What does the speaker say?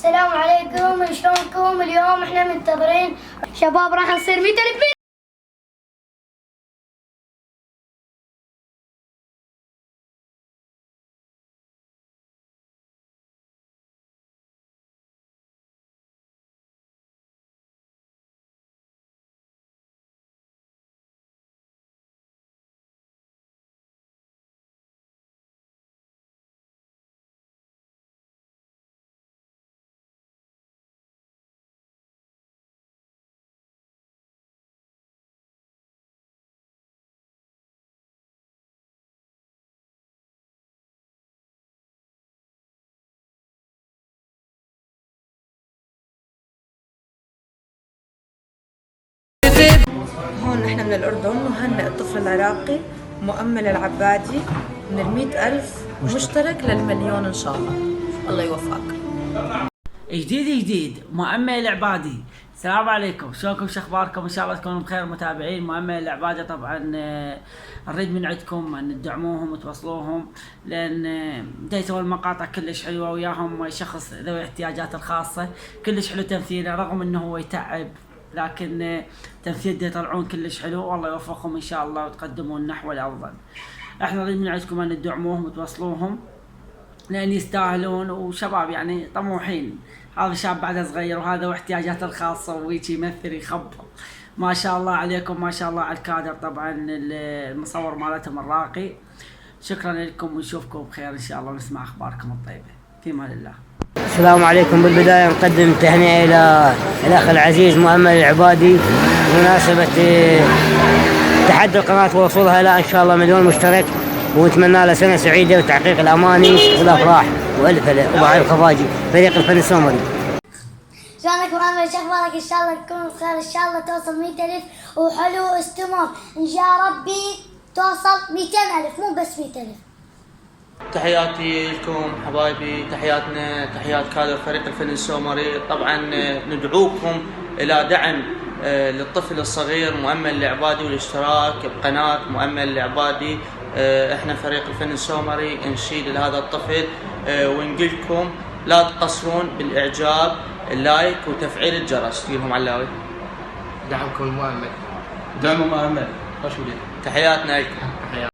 السلام عليكم، شلونكم؟ اليوم احنا منتظرين شباب، راح نصير 100,000 فيديو. هون نحن من الأردن، نهنئ الطفل العراقي مؤمل العبادي من 100,000 مشترك للمليون إن شاء الله. الله يوفقك. جديد مؤمل العبادي. السلام عليكم، شلونكم؟ شو اخباركم؟ ان شاء الله تكونوا بخير متابعين مؤمل العبادي. طبعا نريد من عندكم ان تدعموهم وتوصلوهم، لان دا يسوي المقاطع كلش حلوه وياهم شخص ذوي الاحتياجات الخاصه، كلش حلو تمثيله رغم انه هو يتعب، لكن تمثيل دا يطلعون كلش حلو. والله يوفقهم ان شاء الله وتقدمون نحو الافضل. احنا نريد من عندكم ان تدعموهم وتوصلوهم لان يستاهلون، وشباب يعني طموحين. هذا شاب بعده صغير وهذا واحتياجاته الخاصه ويجي يمثل يخبر. ما شاء الله عليكم، ما شاء الله على الكادر. طبعا المصور مالتهم الراقي. شكرا لكم ونشوفكم بخير ان شاء الله ونسمع اخباركم الطيبه. في امان الله. السلام عليكم. بالبداية نقدم تهنئة إلى الأخ العزيز مؤمل العبادي بمناسبة تحدي القناة ووصولها إلى إن شاء الله مليون مشترك، ونتمنى له سنة سعيدة وتحقيق الأماني والأفراح. وألف هلا أبو علي الخفاجي، فريق الفن السومري. شلونك مؤمل؟ شو اخبارك؟ ان شاء الله تكون بخير، ان شاء الله توصل 100,000 وحلو استمر ان شاء ربي توصل 200,000 مو بس 100,000. تحياتي لكم حبايبي، تحياتنا تحيات كادر فريق الفن السومري. طبعا ندعوكم الى دعم للطفل الصغير مؤمل العبادي والاشتراك بقناة مؤمل العبادي. احنا فريق الفن السومري نشيد لهذا الطفل، ونقولكم لا تقصرون بالاعجاب، اللايك وتفعيل الجرس. تقولهم علاوي دعمكم المؤمل. دعموا مؤمل. تحياتنا لكم.